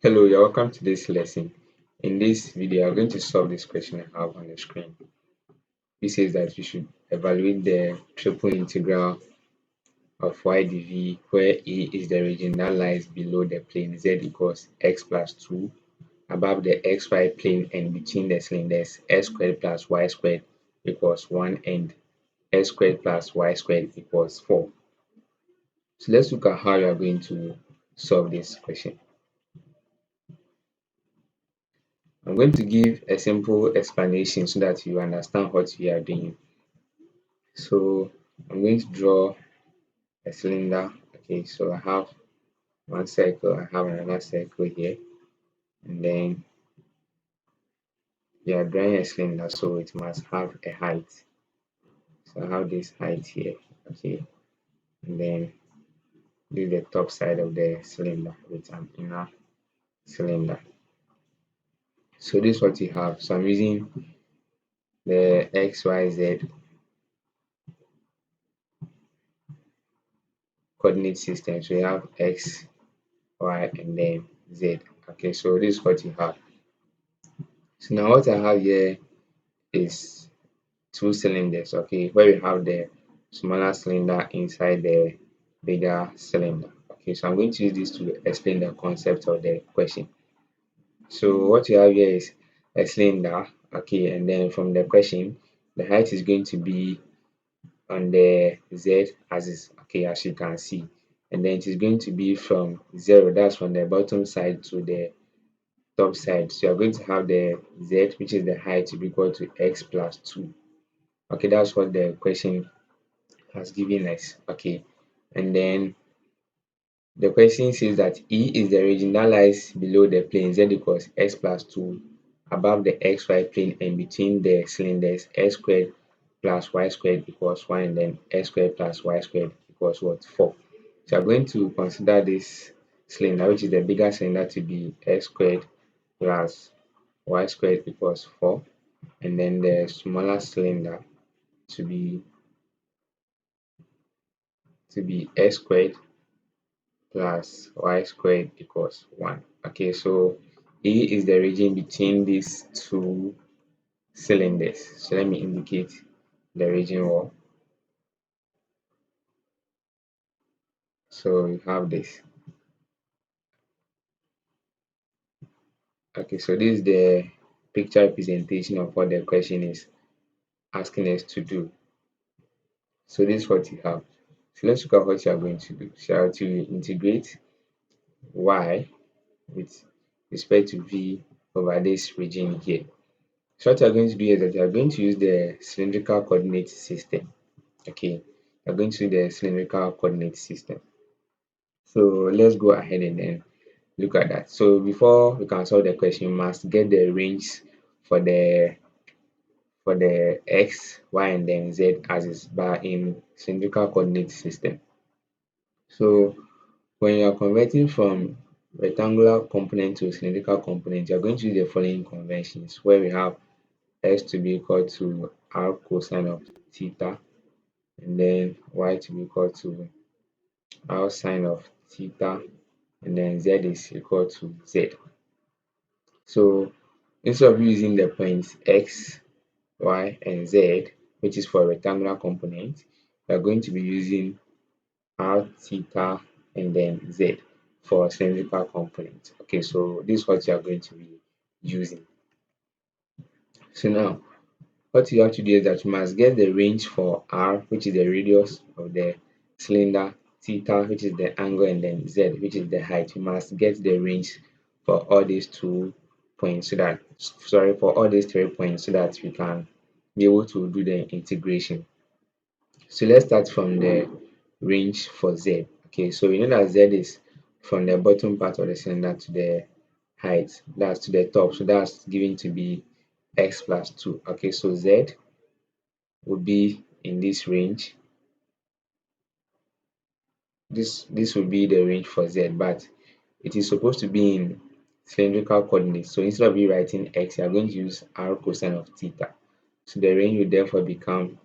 Hello, you're welcome to this lesson. In this video, I'm going to solve this question I have on the screen. It says that we should evaluate the triple integral of y dv where A is the region that lies below the plane z equals x plus 2 above the xy plane and between the cylinders s squared plus y squared equals 1 and s squared plus y squared equals 4. So let's look at how you are going to solve this question. I'm going to give a simple explanation so that you understand what we are doing. So I'm going to draw a cylinder. Okay, so I have one circle, I have another circle here, and then we are drawing a cylinder, so it must have a height. So I have this height here, okay, and then this is the top side of the cylinder with an inner cylinder. So this is what you have. So I'm using the XYZ coordinate system. So you have X, Y, and then Z. Okay, so this is what you have. So now what I have here is two cylinders, okay, where we have the smaller cylinder inside the bigger cylinder. Okay, so I'm going to use this to explain the concept of the question. So what you have here is a cylinder, okay, and then from the question, the height is going to be on the Z axis, okay, as you can see, and then it is going to be from 0, that's from the bottom side to the top side. So you're going to have the Z, which is the height, to be equal to x plus 2. Okay, that's what the question has given us. Okay, and then the question says that E is the region that lies below the plane Z equals x plus 2 above the xy plane and between the cylinders x squared plus y squared equals 1 and then x squared plus y squared equals what? 4. So I'm going to consider this cylinder, which is the bigger cylinder, to be x squared plus y squared equals 4, and then the smaller cylinder to be x squared plus y squared equals 1. Okay, so A is the region between these two cylinders. So let me indicate the region wall. So you have this. Okay, so this is the picture representation of what the question is asking us to do. So this is what you have. So let's look at what you are going to do. So you have to integrate y with respect to v over this region here. So what you are going to do is that you are going to use the cylindrical coordinate system. Okay, you are going to use the cylindrical coordinate system. So let's go ahead and then look at that. So before we can solve the question, you must get the range for the x, y, and then z axis by in cylindrical coordinate system. So when you are converting from rectangular component to cylindrical component, you are going to use the following conventions, where we have x to be equal to r cosine of theta, and then y to be equal to r sine of theta, and then z is equal to z. So instead of using the points x, y, and z, which is for rectangular component, we are going to be using r, theta, and then z for cylindrical component. Okay, so this is what you are going to be using. So now, what you have to do is that you must get the range for r, which is the radius of the cylinder, theta, which is the angle, and then z, which is the height. You must get the range for all these 2 points, so that, sorry, for all these 3 points, so that we can be able to do the integration. So let's start from the range for z. Okay, so we know that z is from the bottom part of the cylinder to the height, that's to the top, so that's given to be x plus 2. Okay, so z will be in this range. This will be the range for z, but it is supposed to be in cylindrical coordinates. So instead of you writing x, you are going to use r cosine of theta. So the range will therefore become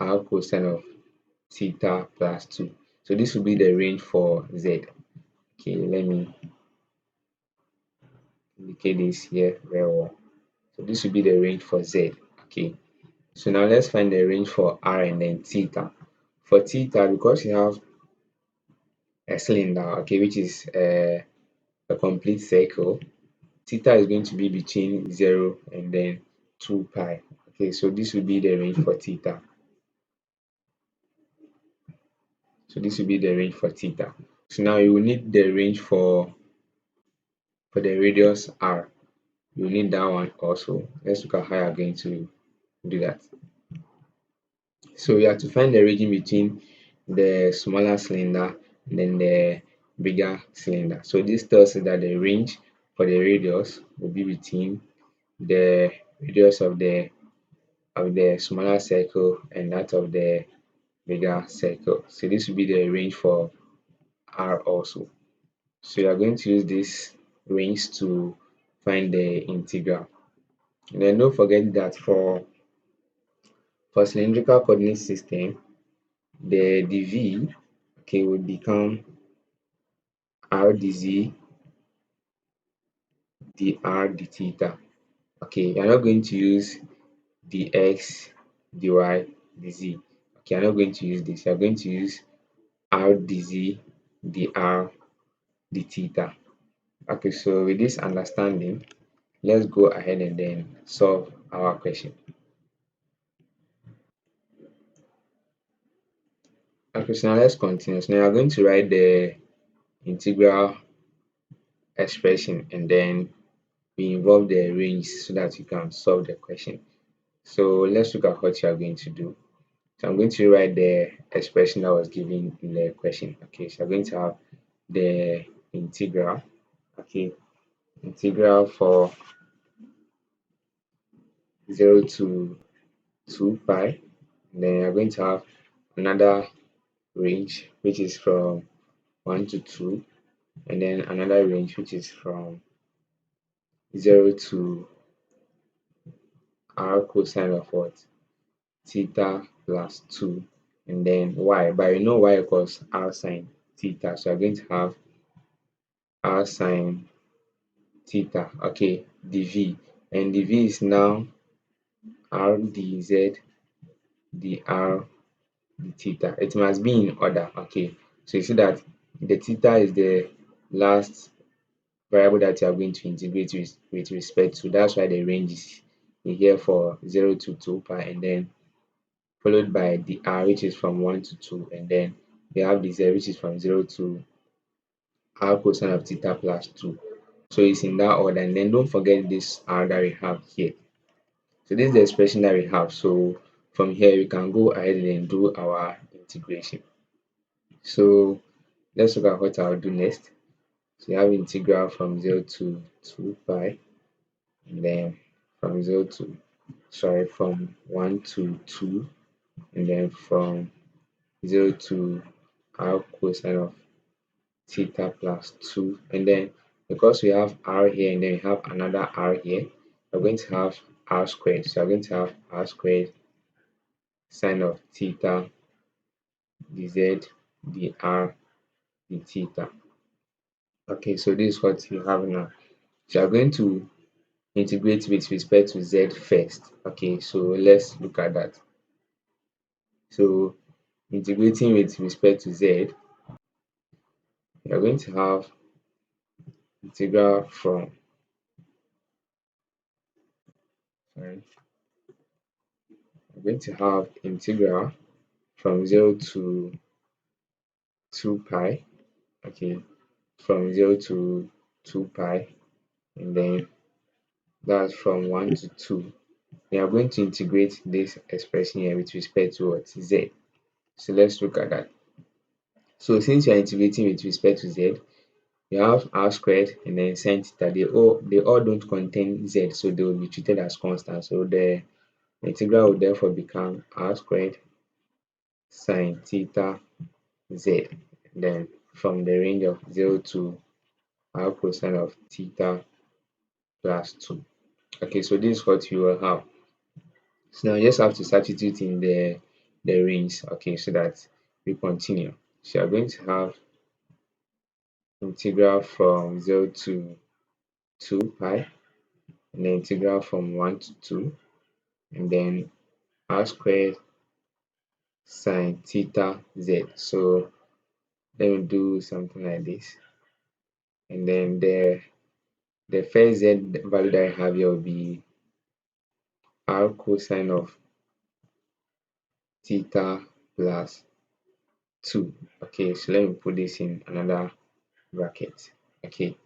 r cosine of theta plus 2. So this will be the range for z. Okay, let me indicate this here very well. So this will be the range for z. Okay, so now let's find the range for r and then theta. For theta, because you have a cylinder, okay, which is a complete circle, theta is going to be between 0 and then 2 pi. Okay, so this will be the range for theta. So this will be the range for theta. So now you will need the range for the radius r. You will need that one also. Let's look at how you are going to do that. So you have to find the region between the smaller cylinder and then the bigger cylinder. So this tells us that the range for the radius will be between the radius of the smaller circle and that of the bigger circle. So this will be the range for r also. So you are going to use this range to find the integral. And then don't forget that for cylindrical coordinate system, the dv, okay, will become r dz dr d theta. Okay, you're not going to use dx dy dz. Okay, you're not going to use this. You're going to use r dz dr d theta. Okay, so with this understanding, let's go ahead and then solve our question. Okay, so now let's continue. So now you're going to write the integral expression and then we involve the range so that you can solve the question. So let's look at what you are going to do. So I'm going to write the expression that was given in the question. Okay, so I'm going to have the integral. Okay, integral for 0 to 2 pi. And then you're going to have another range which is from 1 to 2, and then another range which is from 0 to r cosine of what? Theta plus 2, and then y. But you know y equals r sine theta. So I'm going to have r sine theta, okay, dv. And dv is now r dz dr d theta. It must be in order, okay. So you see that the theta is the last variable that you are going to integrate with respect to. That's why the range is here for 0 to 2 pi, and then followed by the r, which is from 1 to 2, and then we have the z, which is from 0 to r cosine of theta plus 2. So it's in that order, and then don't forget this r that we have here. So this is the expression that we have. So from here we can go ahead and do our integration. So let's look at what I'll do next. So you have integral from 0 to 2 pi, and then from 0 to, sorry, from 1 to 2, and then from 0 to r cosine of theta plus 2, and then because we have r here and then we have another r here, we're going to have r squared. So we're going to have r squared sine of theta dz dr d theta. Okay, so this is what you have now. So you're going to integrate with respect to z first. Okay, so let's look at that. So integrating with respect to z, you're going to have integral from, sorry, you're going to have integral from 0 to 2 pi, okay, from 0 to 2 pi, and then that's from 1 to 2. We are going to integrate this expression here with respect to what? Z. So let's look at that. So since you are integrating with respect to z, you have r squared and then sin theta. They all don't contain z, so they will be treated as constant. So the integral will therefore become r squared sin theta z, then from the range of 0 to r cosine of theta plus 2. Okay, so this is what you will have. So now you just have to substitute in the the range, okay, so that we continue. So you are going to have integral from 0 to 2 pi, and then integral from 1 to 2, and then r squared sine theta z. So let me do something like this, and then the first z value that I have here will be r cosine of theta plus 2. Okay, so let me put this in another bracket. Okay,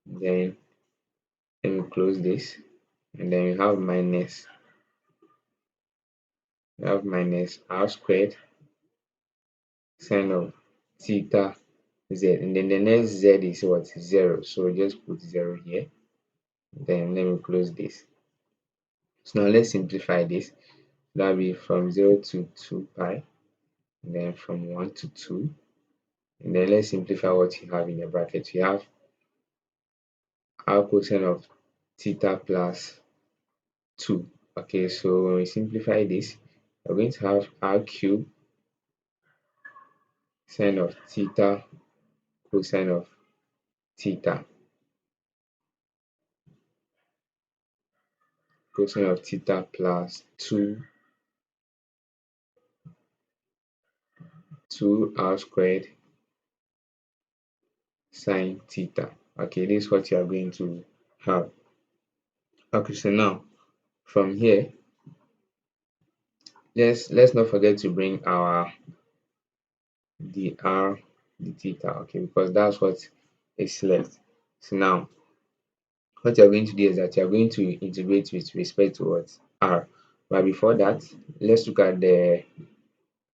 then let me close this, and then we have minus r squared sine of theta z, and then the next z is what? 0. So just put 0 here. Then let me close this. So now let's simplify this. That will be from 0 to 2 pi, and then from 1 to 2. And then let's simplify what you have in the bracket. You have r cosine of theta plus 2. Okay, so when we simplify this, we're going to have r cube sine of theta cosine of theta cosine of theta plus 2 r squared sine theta. Okay, this is what you are going to have. Okay, so now from here, let's not forget to bring our dr d theta, okay, because that's what is left. So now what you're going to do is that you're going to integrate with respect to what? R. But before that, let's look at the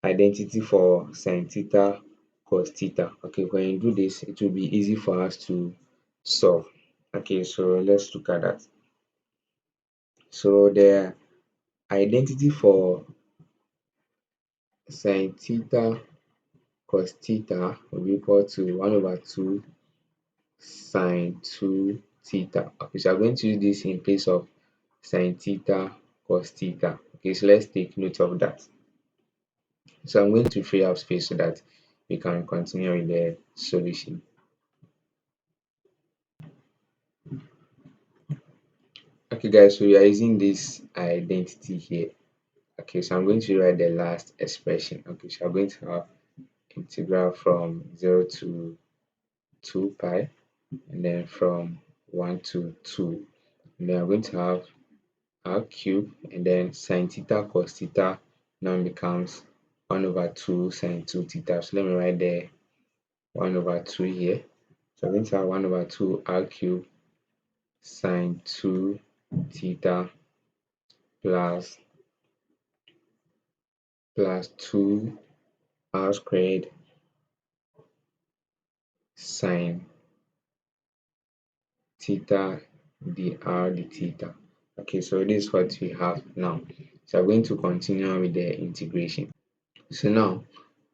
identity for sine theta cos theta. Okay, when you do this, it will be easy for us to solve. Okay, so let's look at that. So the identity for sine theta cos theta will be equal to 1 over 2 sine 2 theta. Okay, so I'm going to use this in place of sine theta cos theta. Okay, so let's take note of that. So I'm going to free up space so that we can continue with the solution. Okay guys, so we are using this identity here. Okay, so I'm going to write the last expression. Okay, so I'm going to have integral from 0 to 2 pi, and then from 1 to 2. And then I'm going to have r cube, and then sine theta cos theta now becomes 1 over 2 sine 2 theta. So let me write the 1 over 2 here. So I'm going to have 1 over 2 r cube sine 2 theta plus 2 r squared sine theta dr d theta. Okay, so this is what we have now. So I'm going to continue with the integration. So now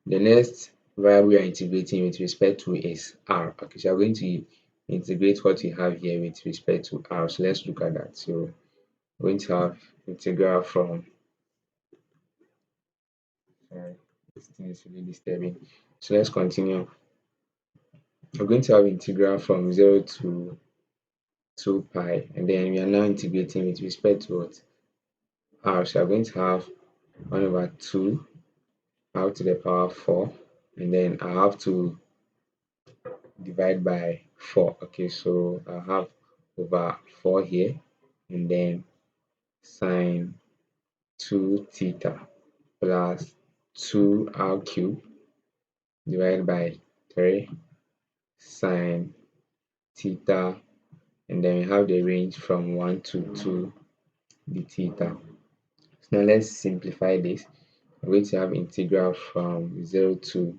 the next variable we are integrating with respect to is r. Okay, so I'm going to integrate what we have here with respect to r. So let's look at that. So we're going to have integral from, sorry, this thing is really disturbing. So let's continue. We're going to have integral from 0 to 2 pi, and then we are now integrating with respect to what? R. So I'm going to have 1 over 2 r to the power 4, and then I have to divide by 4. Okay, so I have over 4 here, and then sine 2 theta plus 2 r cube divided by 3 sine theta, and then we have the range from 1 to 2 d theta. So now let's simplify this. I'm going to have integral from 0 to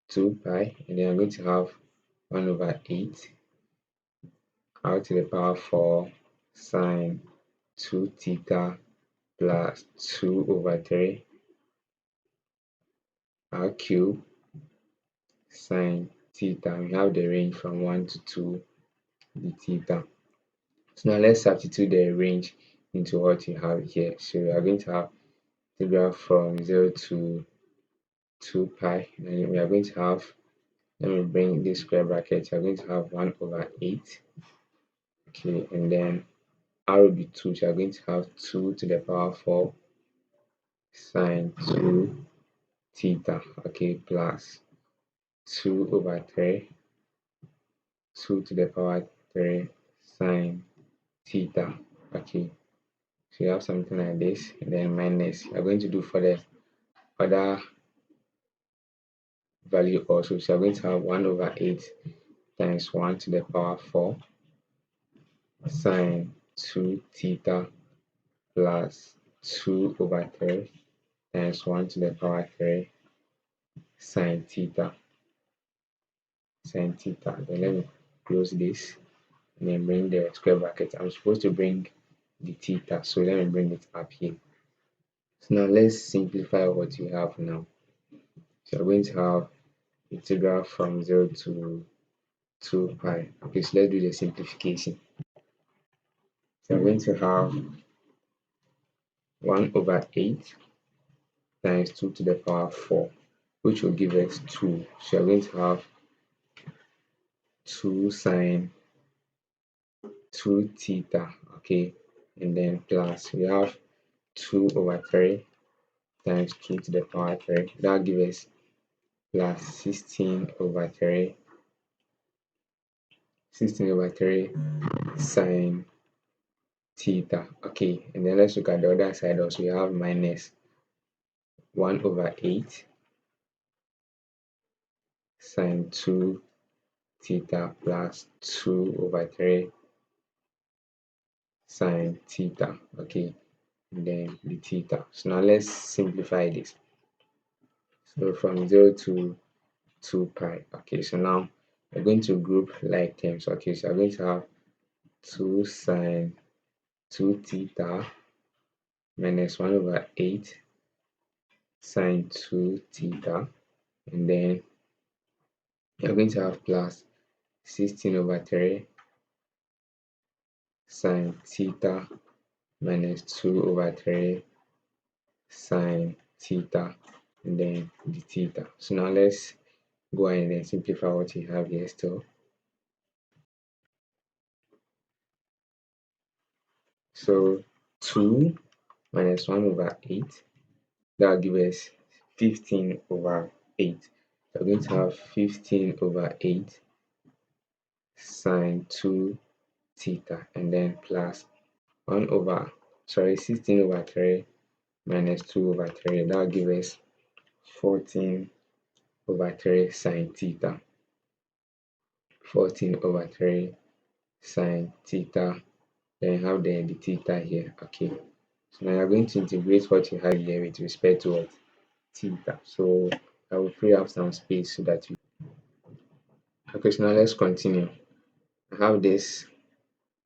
2 pi, and then I'm going to have 1 over 8 r to the power 4 sine 2 theta plus 2 over 3 r cube sine theta. We have the range from 1 to 2 d theta. So now let's substitute the range into what you have here. So we are going to have integral from 0 to 2 pi. Then we are going to have, let me bring this square bracket, we are going to have 1 over 8. Okay, and then r will be 2, so we are going to have 2 to the power 4 sine 2 theta, okay, plus 2 over 3, 2 to the power 3 sine theta, okay. So you have something like this, and then minus, you are going to do for the other value also. So you are going to have 1 over 8 times 1 to the power 4 sine 2 theta plus 2 over 3 times 1 to the power 3 sine theta. Sine theta. Then let me close this and then bring the square bracket. I'm supposed to bring the theta, so let me bring it up here. So now let's simplify what we have now. So we're going to have integral from 0 to 2 pi. Okay, so let's do the simplification. So I'm going to have 1 over 8 times 2 to the power 4, which will give us 2. So we're going to have 2 sine 2 theta, okay, and then plus we have 2 over 3 times 2 to the power 3. That gives us plus 16 over 3 sine theta. Okay, and then let's look at the other side also. We have minus 1 over 8 sine 2 theta plus 2 over 3 sine theta. Okay, and then the theta. So now let's simplify this. So from 0 to 2 pi. Okay, so now we're going to group like terms. Okay, so we're going to have 2 sine 2 theta minus 1 over 8 sine 2 theta, and then you're going to have plus 16 over 3 sine theta minus 2 over 3 sine theta, and then the theta. So now let's go ahead and simplify what we have here still. So 2 minus 1 over 8, that will give us 15 over 8. We're going to have 15 over 8 sine 2 theta, and then plus 16 over 3 minus 2 over 3. That will give us 14 over 3 sine theta. 14 over 3 sine theta. Then you have the theta here. Okay. So now you're going to integrate what you have here with respect to what? Theta. So I will free up some space so that you. Okay, so now let's continue. I have this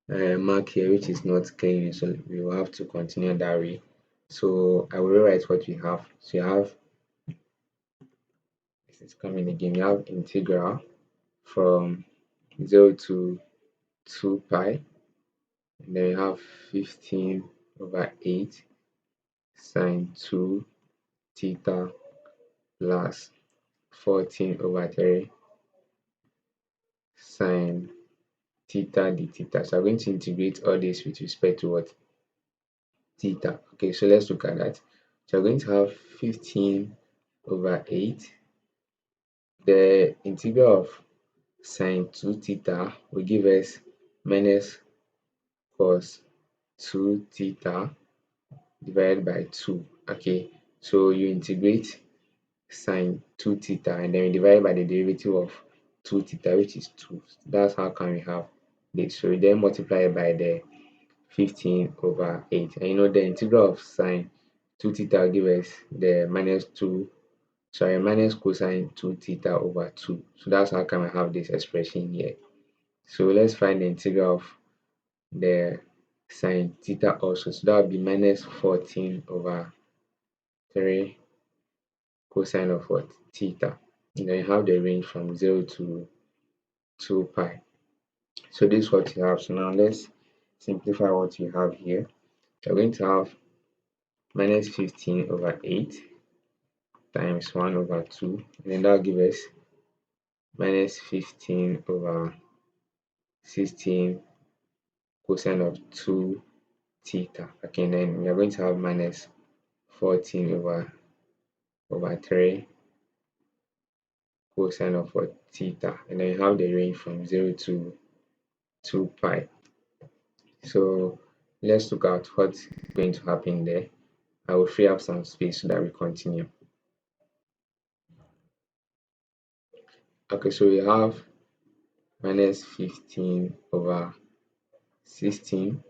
mark here which is not clean, so we will have to continue that way. So I will rewrite what we have. So you have, this is coming again, you have integral from 0 to 2 pi, and then you have 15 over 8 sine 2 theta plus 14 over 3 sine theta d theta. So I'm going to integrate all this with respect to what? Theta. Okay, so let's look at that. So we're going to have 15 over 8. The integral of sine 2 theta will give us minus cos 2 theta divided by 2. Okay, so you integrate sine 2 theta and then you divide by the derivative of 2 theta, which is 2. That's how come we have this. So we then multiply it by the 15 over 8. And you know the integral of sine 2 theta will give us the minus cosine 2 theta over 2. So that's how come I have this expression here. So let's find the integral of the sine theta also. So that would be minus 14 over 3 cosine of what? Theta. And then you have the range from 0 to 2 pi. So this is what you have. So now let's simplify what you have here. You're going to have minus 15 over 8 times 1 over 2, and then that will give us minus 15 over 16 cosine of 2 theta. Okay, and then we are going to have minus 14 over 3 cosine of what theta, and then you have the range from 0 to 2 pi. So let's look at what's going to happen there. I will free up some space so that we continue. Okay, so we have minus 15 over 16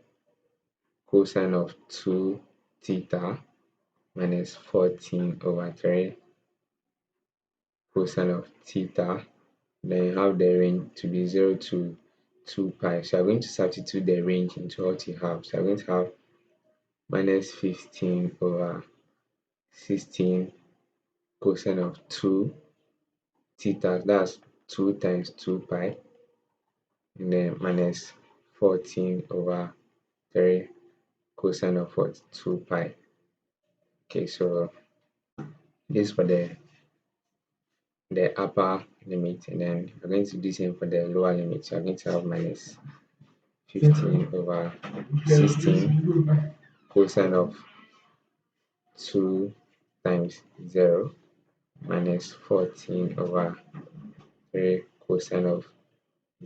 cosine of 2 theta minus 14 over 3 cosine of theta. Then you have the range to be 0 to 2 pi. So I'm going to substitute the range into what you have. So I'm going to have minus 15 over 16 cosine of 2 theta. That's 2 times 2 pi. And then minus 14 over 3 cosine of what? 2 pi. Okay, so this for the upper limit, and then we're going to do the same for the lower limit. So I'm going to have minus 15 over 16 cosine of 2 times 0 minus 14 over 3 cosine of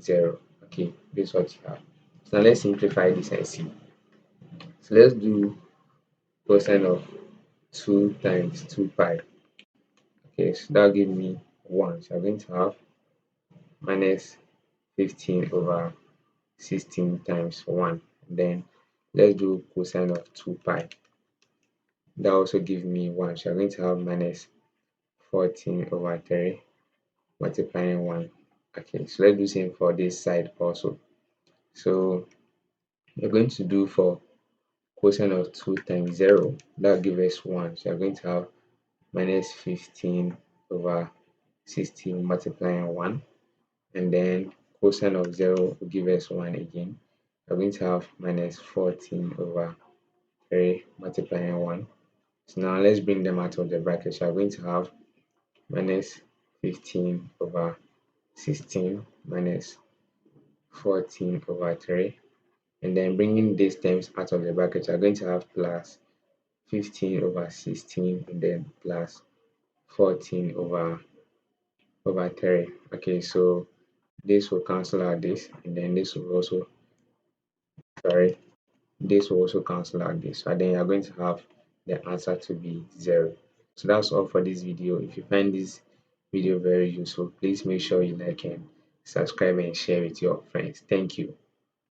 0. Okay, this is what you have. So now let's simplify this and see. So let's do cosine of 2 times 2 pi. Okay, so that'll give me 1. So I'm going to have minus 15 over 16 times 1. Then let's do cosine of 2 pi. That also gives me 1. So I'm going to have minus 14 over 3 multiplying 1. Okay, so let's do same for this side also. So we're going to do for cosine of 2 times 0. That will give us 1. So we're going to have minus 15 over 16 multiplying 1. And then cosine of 0 will give us 1 again. We're going to have minus 14 over 3 multiplying 1. So now let's bring them out of the bracket. So we're going to have minus 15 over 16 minus 14 over 3. And then bringing these terms out of the bracket, we're going to have plus 15 over 16 and then plus 14 over 3. Okay, so this will cancel out this, and then this will also, sorry, this will also cancel out this. So then you're going to have the answer to be 0. So that's all for this video. If you find this video very useful, please make sure you like and subscribe and share with your friends. Thank you.